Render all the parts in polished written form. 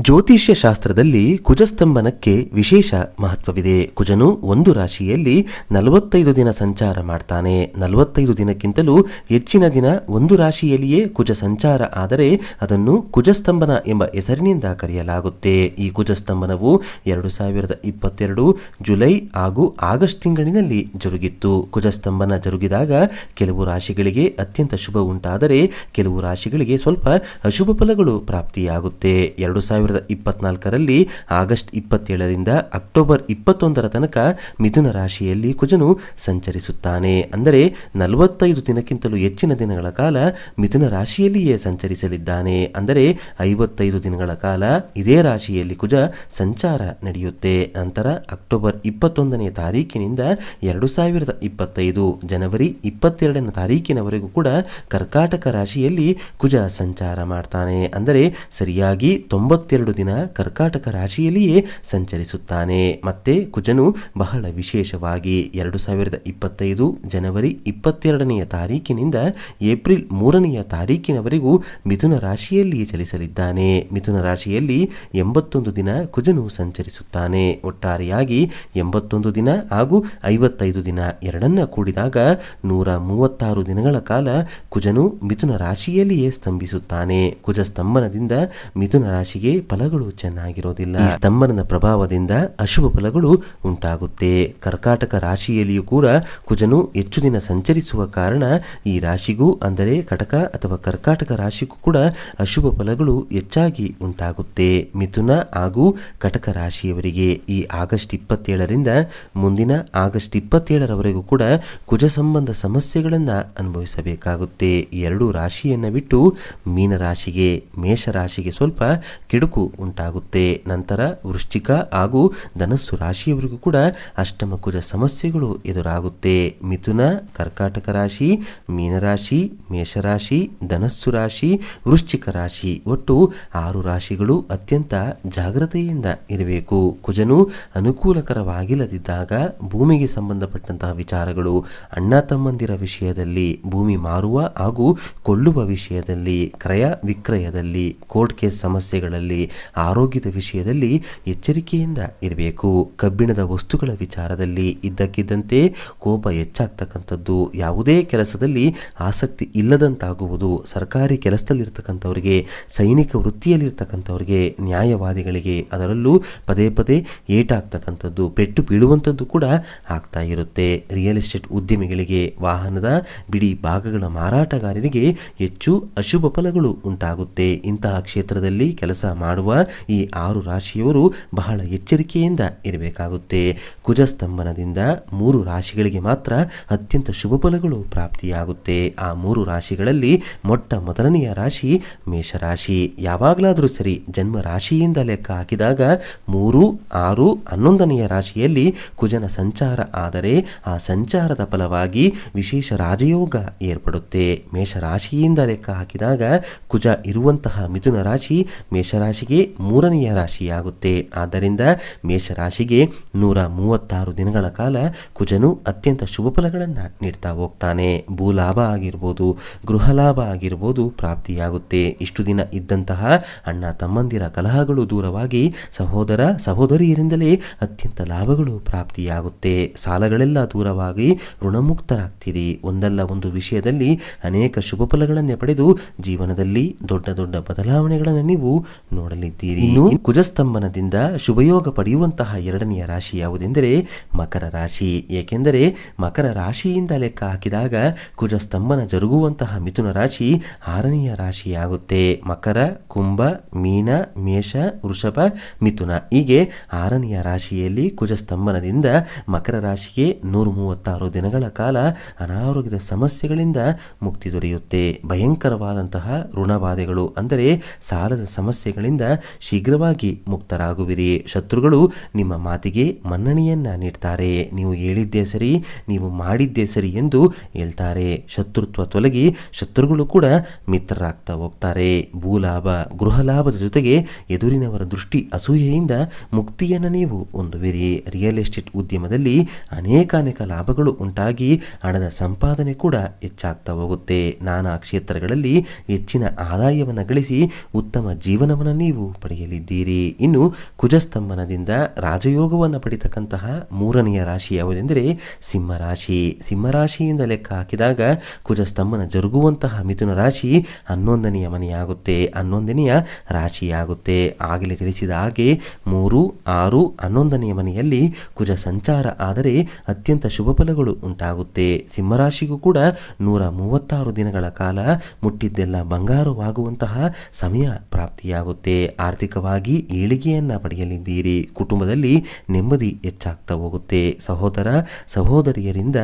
ಜ್ಯೋತಿಷ್ಯ ಶಾಸ್ತ್ರದಲ್ಲಿ ಕುಜಸ್ತಂಭನಕ್ಕೆ ವಿಶೇಷ ಮಹತ್ವವಿದೆ. ಕುಜನು ಒಂದು ರಾಶಿಯಲ್ಲಿ 45 ದಿನ ಸಂಚಾರ ಮಾಡ್ತಾನೆ. 45 ದಿನಕ್ಕಿಂತಲೂ ಹೆಚ್ಚಿನ ದಿನ ಒಂದು ರಾಶಿಯಲ್ಲಿಯೇ ಕುಜ ಸಂಚಾರ ಆದರೆ ಅದನ್ನು ಕುಜಸ್ತಂಭನ ಎಂಬ ಹೆಸರಿನಿಂದ ಕರೆಯಲಾಗುತ್ತೆ. ಈ ಕುಜಸ್ತಂಭನವು 2022 ಜುಲೈ ಹಾಗೂ ಆಗಸ್ಟ್ ತಿಂಗಳಿನಲ್ಲಿ ಜರುಗಿತ್ತು. ಕುಜಸ್ತಂಭನ ಜರುಗಿದಾಗ ಕೆಲವು ರಾಶಿಗಳಿಗೆ ಅತ್ಯಂತ ಶುಭ ಉಂಟಾದರೆ ಕೆಲವು ರಾಶಿಗಳಿಗೆ ಸ್ವಲ್ಪ ಅಶುಭ ಫಲಗಳು ಪ್ರಾಪ್ತಿಯಾಗುತ್ತೆ. 2024ರಲ್ಲಿ ಆಗಸ್ಟ್ 27ರಿಂದ ಅಕ್ಟೋಬರ್ 21ರ ತನಕ ಮಿಥುನ ರಾಶಿಯಲ್ಲಿ ಕುಜನು ಸಂಚರಿಸುತ್ತಾನೆ. ಅಂದರೆ 45 ದಿನಕ್ಕಿಂತಲೂ ಹೆಚ್ಚಿನ ದಿನಗಳ ಕಾಲ ಮಿಥುನ ರಾಶಿಯಲ್ಲಿಯೇ ಸಂಚರಿಸಲಿದ್ದಾನೆ. ಅಂದರೆ 55 ದಿನಗಳ ಕಾಲ ಇದೇ ರಾಶಿಯಲ್ಲಿ ಕುಜ ಸಂಚಾರ ನಡೆಯುತ್ತೆ. ನಂತರ ಅಕ್ಟೋಬರ್ 21ನೇ ತಾರೀಕಿನಿಂದ 2025 ಜನವರಿ 22ನೇ ತಾರೀಕಿನವರೆಗೂ ಕೂಡ ಕರ್ಕಾಟಕ ರಾಶಿಯಲ್ಲಿ ಕುಜ ಸಂಚಾರ ಮಾಡ್ತಾನೆ. ಅಂದರೆ ಸರಿಯಾಗಿ 92 ದಿನ ಕರ್ಕಾಟಕ ರಾಶಿಯಲ್ಲಿಯೇ ಸಂಚರಿಸುತ್ತಾನೆ. ಮತ್ತೆ ಕುಜನು ಬಹಳ ವಿಶೇಷವಾಗಿ 2025 ಜನವರಿ 22ನೇ ತಾರೀಕಿನಿಂದ ಏಪ್ರಿಲ್ 3ನೇ ತಾರೀಕಿನವರೆಗೂ ಮಿಥುನ ರಾಶಿಯಲ್ಲಿ ಚಲಿಸಲಿದ್ದಾನೆ. ಮಿಥುನ ರಾಶಿಯಲ್ಲಿ 81 ದಿನ ಕುಜನು ಸಂಚರಿಸುತ್ತಾನೆ. ಒಟ್ಟಾರೆಯಾಗಿ 81 ದಿನ ಹಾಗೂ 55 ದಿನ ಎರಡನ್ನ ಕೂಡಿದಾಗ 136 ದಿನಗಳ ಕಾಲ ಕುಜನು ಮಿಥುನ ರಾಶಿಯಲ್ಲಿಯೇ ಸ್ತಂಭಿಸುತ್ತಾನೆ. ಕುಜ ಸ್ತಂಭನದಿಂದ ಮಿಥುನ ರಾಶಿಗೆ ಫಲಗಳು ಚೆನ್ನಾಗಿರೋದಿಲ್ಲ. ಈ ಸ್ತಂಭನದ ಪ್ರಭಾವದಿಂದ ಅಶುಭ ಫಲಗಳು ಉಂಟಾಗುತ್ತೆ. ಕರ್ಕಾಟಕ ರಾಶಿಯಲ್ಲಿಯೂ ಕೂಡ ಕುಜನು ಹೆಚ್ಚು ದಿನ ಸಂಚರಿಸುವ ಕಾರಣ ಈ ರಾಶಿಗೂ ಅಂದರೆ ಕಟಕ ಅಥವಾ ಕರ್ಕಾಟಕ ರಾಶಿಗೂ ಕೂಡ ಅಶುಭ ಫಲಗಳು ಹೆಚ್ಚಾಗಿ ಉಂಟಾಗುತ್ತೆ. ಮಿಥುನ ಹಾಗೂ ಕಟಕ ರಾಶಿಯವರಿಗೆ ಈ ಆಗಸ್ಟ್ 27ರಿಂದ ಮುಂದಿನ ಆಗಸ್ಟ್ 27ರವರೆಗೂ ಕೂಡ ಕುಜ ಸಂಬಂಧ ಸಮಸ್ಯೆಗಳನ್ನು ಅನುಭವಿಸಬೇಕಾಗುತ್ತೆ. ಎರಡೂ ರಾಶಿಯನ್ನು ಬಿಟ್ಟು ಮೀನರಾಶಿಗೆ ಮೇಷರಾಶಿಗೆ ಸ್ವಲ್ಪ ಕೆಡುಕು ಉಂಟಾಗುತ್ತೆ. ನಂತರ ವೃಶ್ಚಿಕ ಹಾಗೂ ಧನಸ್ಸು ರಾಶಿಯವರಿಗೂ ಕೂಡ ಅಷ್ಟಮ ಕುಜ ಸಮಸ್ಯೆಗಳು ಎದುರಾಗುತ್ತೆ. ಮಿಥುನ, ಕರ್ಕಾಟಕ ರಾಶಿ, ಮೀನರಾಶಿ, ಮೇಷರಾಶಿ, ಧನಸ್ಸು ರಾಶಿ, ವೃಶ್ಚಿಕ ರಾಶಿ ಒಟ್ಟು 6 ರಾಶಿಗಳು ಅತ್ಯಂತ ಜಾಗ್ರತೆಯಿಂದ ಇರಬೇಕು. ಕುಜನು ಅನುಕೂಲಕರವಾಗಿಲ್ಲದಿದ್ದಾಗ ಭೂಮಿಗೆ ಸಂಬಂಧಪಟ್ಟಂತಹ ವಿಚಾರಗಳು, ಅಣ್ಣ ತಮ್ಮಂದಿರ ವಿಷಯದಲ್ಲಿ, ಭೂಮಿ ಮಾರುವ ಹಾಗೂ ಕೊಳ್ಳುವ ವಿಷಯದಲ್ಲಿ, ಕ್ರಯ ವಿಕ್ರಯದಲ್ಲಿ, ಕೋರ್ಟ್ ಕೇಸ್ ಸಮಸ್ಯೆಗಳಲ್ಲಿ, ಆರೋಗ್ಯದ ವಿಷಯದಲ್ಲಿ ಎಚ್ಚರಿಕೆಯಿಂದ ಇರಬೇಕು. ಕಬ್ಬಿಣದ ವಸ್ತುಗಳ ವಿಚಾರದಲ್ಲಿ ಇದ್ದಕ್ಕಿದ್ದಂತೆ ಕೋಪ ಹೆಚ್ಚಾಗ್ತಕ್ಕಂಥದ್ದು, ಯಾವುದೇ ಕೆಲಸದಲ್ಲಿ ಆಸಕ್ತಿ ಇಲ್ಲದಂತಾಗುವುದು, ಸರ್ಕಾರಿ ಕೆಲಸದಲ್ಲಿರ್ತಕ್ಕಂಥವ್ರಿಗೆ, ಸೈನಿಕ ವೃತ್ತಿಯಲ್ಲಿರ್ತಕ್ಕಂಥವ್ರಿಗೆ, ನ್ಯಾಯವಾದಿಗಳಿಗೆ ಅದರಲ್ಲೂ ಪದೇ ಪದೇ ಏಟಾಗ್ತಕ್ಕಂಥದ್ದು, ಪೆಟ್ಟು ಬೀಳುವಂಥದ್ದು ಕೂಡ ಆಗ್ತಾ ಇರುತ್ತೆ. ರಿಯಲ್ ಎಸ್ಟೇಟ್ ಉದ್ಯಮಿಗಳಿಗೆ, ವಾಹನದ ಬಿಡಿ ಭಾಗಗಳ ಮಾರಾಟಗಾರರಿಗೆ ಹೆಚ್ಚು ಅಶುಭ ಫಲಗಳು ಉಂಟಾಗುತ್ತೆ. ಇಂತಹ ಕ್ಷೇತ್ರದಲ್ಲಿ ಕೆಲಸ ಮಾಡುವ ಈ 6 ರಾಶಿಯವರು ಬಹಳ ಎಚ್ಚರಿಕೆಯಿಂದ ಇರಬೇಕಾಗುತ್ತೆ. ಕುಜಸ್ತಂಭನದಿಂದ 3 ರಾಶಿಗಳಿಗೆ ಮಾತ್ರ ಅತ್ಯಂತ ಶುಭ ಫಲಗಳು ಪ್ರಾಪ್ತಿಯಾಗುತ್ತೆ. ಆ 3 ರಾಶಿಗಳಲ್ಲಿ ಮೊಟ್ಟ ಮೊದಲನೆಯ ರಾಶಿ ಮೇಷರಾಶಿ. ಯಾವಾಗಲಾದರೂ ಸರಿ ಜನ್ಮ ರಾಶಿಯಿಂದ ಲೆಕ್ಕ ಹಾಕಿದಾಗ 3, 6, 11ನೆಯ ರಾಶಿಯಲ್ಲಿ ಕುಜನ ಸಂಚಾರ ಆದರೆ ಆ ಸಂಚಾರದ ಫಲವಾಗಿ ವಿಶೇಷ ರಾಜಯೋಗ ಏರ್ಪಡುತ್ತೆ. ಮೇಷರಾಶಿಯಿಂದ ಲೆಕ್ಕ ಹಾಕಿದಾಗ ಕುಜ ಇರುವಂತಹ ಮಿಥುನ ರಾಶಿ ಮೇಷರಾಶಿಗೆ 3ನೆಯ ರಾಶಿಯಾಗುತ್ತೆ. ಆದ್ದರಿಂದ ಮೇಷರಾಶಿಗೆ 136 ದಿನಗಳ ಕಾಲ ಕುಜನು ಅತ್ಯಂತ ಶುಭ ಫಲಗಳನ್ನು ನೀಡ್ತಾ ಹೋಗ್ತಾನೆ. ಭೂಲಾಭ ಆಗಿರ್ಬೋದು, ಗೃಹ ಲಾಭ ಆಗಿರ್ಬೋದು ಪ್ರಾಪ್ತಿಯಾಗುತ್ತೆ. ಇಷ್ಟು ದಿನ ಇದ್ದಂತಹ ಅಣ್ಣ ತಮ್ಮಂದಿರ ಕಲಹಗಳು ದೂರವಾಗಿ ಸಹೋದರ ಸಹೋದರಿಯರಿಂದಲೇ ಅತ್ಯಂತ ಲಾಭಗಳು ಪ್ರಾಪ್ತಿಯಾಗುತ್ತೆ. ಸಾಲಗಳೆಲ್ಲ ದೂರವಾಗಿ ಋಣಮುಕ್ತರಾಗ್ತೀರಿ. ಒಂದಲ್ಲ ಒಂದು ವಿಷಯದಲ್ಲಿ ಅನೇಕ ಶುಭ ಫಲಗಳನ್ನೇ ಪಡೆದು ಜೀವನದಲ್ಲಿ ದೊಡ್ಡ ದೊಡ್ಡ ಬದಲಾವಣೆಗಳನ್ನು ನೀವು ನೋಡಲಿದ್ದೀರಿ. ಇನ್ನು ಕುಜಸ್ತಂಭನದಿಂದ ಶುಭಯೋಗ ಪಡೆಯುವಂತಹ 2ನೆಯ ರಾಶಿ ಯಾವುದೆಂದರೆ ಮಕರ ರಾಶಿ. ಏಕೆಂದರೆ ಮಕರ ರಾಶಿಯಿಂದ ಲೆಕ್ಕ ಹಾಕಿದಾಗ ಕುಜಸ್ತಂಭನ ಜರುಗುವಂತಹ ಮಿಥುನ ರಾಶಿ 6ನೆಯ ರಾಶಿಯಾಗುತ್ತೆ. ಮಕರ, ಕುಂಭ, ಮೀನ, ಮೇಷ, ವೃಷಭ, ಮಿಥುನ ಹೀಗೆ 6ನೆಯ ರಾಶಿಯಲ್ಲಿ ಕುಜಸ್ತಂಭನದಿಂದ ಮಕರ ರಾಶಿಗೆ 136 ದಿನಗಳ ಕಾಲ ಅನಾರೋಗ್ಯದ ಸಮಸ್ಯೆಗಳಿಂದ ಮುಕ್ತಿ ದೊರೆಯುತ್ತೆ. ಭಯಂಕರವಾದಂತಹ ಋಣಬಾಧೆಗಳು ಅಂದರೆ ಸಾಲದ ಸಮಸ್ಯೆಗಳಿಂದ ಶೀಘ್ರವಾಗಿ ಮುಕ್ತರಾಗುವಿರಿ. ಶತ್ರುಗಳು ನಿಮ್ಮ ಮಾತಿಗೆ ಮನ್ನಣೆಯನ್ನ ನೀಡ್ತಾರೆ. ನೀವು ಹೇಳಿದ್ದೇ ಸರಿ, ನೀವು ಮಾಡಿದ್ದೇ ಸರಿ ಎಂದು ಹೇಳ್ತಾರೆ. ಶತ್ರುತ್ವ ತೊಲಗಿ ಶತ್ರುಗಳು ಕೂಡ ಮಿತ್ರರಾಗ್ತಾ ಹೋಗ್ತಾರೆ. ಭೂಲಾಭ, ಗೃಹ ಲಾಭದ ಜೊತೆಗೆ ಎದುರಿನವರ ದೃಷ್ಟಿ ಅಸೂಯೆಯಿಂದ ಮುಕ್ತಿಯನ್ನು ನೀವು ಹೊಂದುವಿರಿ. ರಿಯಲ್ ಎಸ್ಟೇಟ್ ಉದ್ಯಮದಲ್ಲಿ ಅನೇಕ ಲಾಭಗಳು ಉಂಟಾಗಿ ಹಣದ ಸಂಪಾದನೆ ಕೂಡ ಹೆಚ್ಚಾಗ್ತಾ ಹೋಗುತ್ತೆ. ನಾನಾ ಕ್ಷೇತ್ರಗಳಲ್ಲಿ ಹೆಚ್ಚಿನ ಆದಾಯವನ್ನು ಗಳಿಸಿ ಉತ್ತಮ ಜೀವನವನ್ನು ನೀವು ನೀವು ಪಡೆಯಲಿದ್ದೀರಿ. ಇನ್ನು ಕುಜಸ್ತಂಭನದಿಂದ ರಾಜಯೋಗವನ್ನು ಪಡಿತಕ್ಕಂತಹ ಮೂರನೆಯ ರಾಶಿ ಯಾವುದೆಂದರೆ ಸಿಂಹರಾಶಿ. ಸಿಂಹರಾಶಿಯಿಂದ ಲೆಕ್ಕ ಹಾಕಿದಾಗ ಕುಜಸ್ತಂಭನ ಜರುಗುವಂತಹ ಮಿಥುನ ರಾಶಿ 11ನೆಯ ಮನೆಯಾಗುತ್ತೆ, 11ನೆಯ ರಾಶಿಯಾಗುತ್ತೆ. ಆಗಲೇ ತಿಳಿಸಿದ ಹಾಗೆ 3, 6, 11ನೆಯ ಮನೆಯಲ್ಲಿ ಕುಜ ಸಂಚಾರ ಆದರೆ ಅತ್ಯಂತ ಶುಭ ಫಲಗಳು ಉಂಟಾಗುತ್ತೆ. ಸಿಂಹರಾಶಿಗೂ ಕೂಡ 136 ದಿನಗಳ ಕಾಲ ಮುಟ್ಟಿದ್ದೆಲ್ಲ ಬಂಗಾರವಾಗುವಂತಹ ಸಮಯ ಪ್ರಾಪ್ತಿಯಾಗುತ್ತೆ. ಆರ್ಥಿಕವಾಗಿ ಏಳಿಗೆಯನ್ನು ಪಡೆಯಲಿದ್ದೀರಿ. ಕುಟುಂಬದಲ್ಲಿ ನೆಮ್ಮದಿ ಹೆಚ್ಚಾಗ್ತಾ ಹೋಗುತ್ತೆ. ಸಹೋದರಿಯರಿಂದ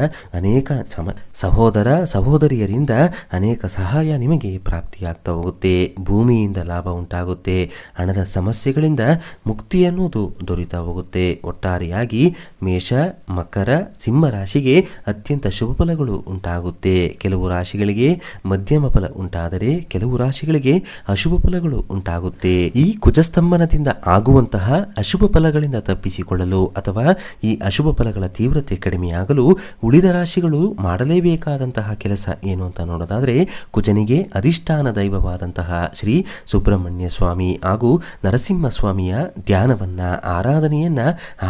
ಅನೇಕ ಸಹಾಯ ನಿಮಗೆ ಪ್ರಾಪ್ತಿಯಾಗ್ತಾ ಹೋಗುತ್ತೆ. ಭೂಮಿಯಿಂದ ಲಾಭ ಉಂಟಾಗುತ್ತೆ. ಹಣದ ಸಮಸ್ಯೆಗಳಿಂದ ಮುಕ್ತಿ ಅನ್ನೋದು ದೊರೀತಾ ಹೋಗುತ್ತೆ. ಒಟ್ಟಾರೆಯಾಗಿ ಮೇಷ, ಮಕರ, ಸಿಂಹ ರಾಶಿಗೆ ಅತ್ಯಂತ ಶುಭ ಫಲಗಳು ಉಂಟಾಗುತ್ತೆ. ಕೆಲವು ರಾಶಿಗಳಿಗೆ ಮಧ್ಯಮ ಫಲ ಉಂಟಾದರೆ ಕೆಲವು ರಾಶಿಗಳಿಗೆ ಅಶುಭ ಫಲಗಳು ಉಂಟಾಗುತ್ತೆ. ಈ ಕುಜಸ್ತಂಭನದಿಂದ ಆಗುವಂತಹ ಅಶುಭ ಫಲಗಳಿಂದ ತಪ್ಪಿಸಿಕೊಳ್ಳಲು ಅಥವಾ ಈ ಅಶುಭ ಫಲಗಳ ತೀವ್ರತೆ ಕಡಿಮೆಯಾಗಲು ಉಳಿದ ರಾಶಿಗಳು ಮಾಡಲೇಬೇಕಾದಂತಹ ಕೆಲಸ ಏನು ಅಂತ ನೋಡೋದಾದ್ರೆ, ಕುಜನಿಗೆ ಅಧಿಷ್ಠಾನ ದೈವವಾದಂತಹ ಶ್ರೀ ಸುಬ್ರಹ್ಮಣ್ಯ ಸ್ವಾಮಿ ಹಾಗೂ ನರಸಿಂಹ ಸ್ವಾಮಿಯ ಧ್ಯಾನವನ್ನ ಆರಾಧನೆಯನ್ನ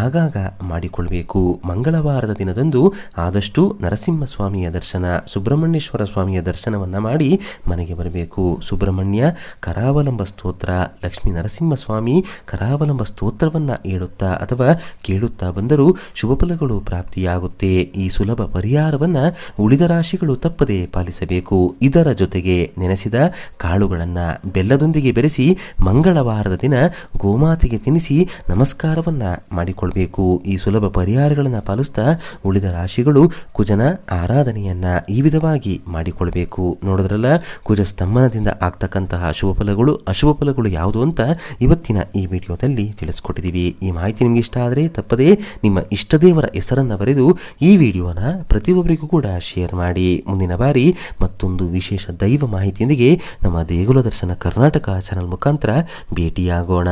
ಆಗಾಗ ಮಾಡಿಕೊಳ್ಬೇಕು. ಮಂಗಳವಾರದ ದಿನದಂದು ಆದಷ್ಟು ನರಸಿಂಹ ಸ್ವಾಮಿಯ ದರ್ಶನ, ಸುಬ್ರಹ್ಮಣ್ಯೇಶ್ವರ ಸ್ವಾಮಿಯ ದರ್ಶನವನ್ನ ಮಾಡಿ ಮನೆಗೆ ಬರಬೇಕು. ಸುಬ್ರಹ್ಮಣ್ಯ ಕರಾವಲಂಬ ಸ್ತೋತ್ರ, ಲಕ್ಷ್ಮೀ ನರಸಿಂಹಸ್ವಾಮಿ ಕರಾವಲಂಬ ಸ್ತೋತ್ರವನ್ನ ಹೇಳುತ್ತಾ ಅಥವಾ ಕೇಳುತ್ತಾ ಬಂದರೂ ಶುಭ ಫಲಗಳು ಪ್ರಾಪ್ತಿಯಾಗುತ್ತೆ. ಈ ಸುಲಭ ಪರಿಹಾರವನ್ನ ಉಳಿದ ರಾಶಿಗಳು ತಪ್ಪದೆ ಪಾಲಿಸಬೇಕು. ಇದರ ಜೊತೆಗೆ ನೆನೆಸಿದ ಕಾಳುಗಳನ್ನ ಬೆಲ್ಲದೊಂದಿಗೆ ಬೆರೆಸಿ ಮಂಗಳವಾರದ ದಿನ ಗೋಮಾತೆಗೆ ತಿನ್ನಿಸಿ ನಮಸ್ಕಾರವನ್ನ ಮಾಡಿಕೊಳ್ಬೇಕು. ಈ ಸುಲಭ ಪರಿಹಾರಗಳನ್ನು ಪಾಲಿಸ್ತಾ ಉಳಿದ ರಾಶಿಗಳು ಕುಜನ ಆರಾಧನೆಯನ್ನ ಈ ವಿಧವಾಗಿ ಮಾಡಿಕೊಳ್ಬೇಕು. ನೋಡಿದ್ರಲ್ಲ, ಕುಜ ಸ್ತಂಭನದಿಂದ ಆಗ್ತಕ್ಕಂತಹ ಶುಭ ಫಲಗಳು ಅಶುಭ ಫಲಗಳು ಯಾವುದು ಅಂತ ಇವತ್ತಿನ ಈ ವಿಡಿಯೋದಲ್ಲಿ ತಿಳಿಸ್ಕೊಟ್ಟಿದ್ದೀವಿ. ಈ ಮಾಹಿತಿ ನಿಮ್ಗೆ ಇಷ್ಟ ಆದರೆ ತಪ್ಪದೇ ನಿಮ್ಮ ಇಷ್ಟ ದೇವರ ಹೆಸರನ್ನು ಬರೆದು ಈ ವಿಡಿಯೋನ ಪ್ರತಿಯೊಬ್ಬರಿಗೂ ಕೂಡ ಶೇರ್ ಮಾಡಿ. ಮುಂದಿನ ಬಾರಿ ಮತ್ತೊಂದು ವಿಶೇಷ ದೈವ ಮಾಹಿತಿಯೊಂದಿಗೆ ನಮ್ಮ ದೇಗುಲ ದರ್ಶನ ಕರ್ನಾಟಕ ಚಾನಲ್ ಮುಖಾಂತರ ಭೇಟಿಯಾಗೋಣ.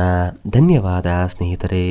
ಧನ್ಯವಾದ ಸ್ನೇಹಿತರೆ.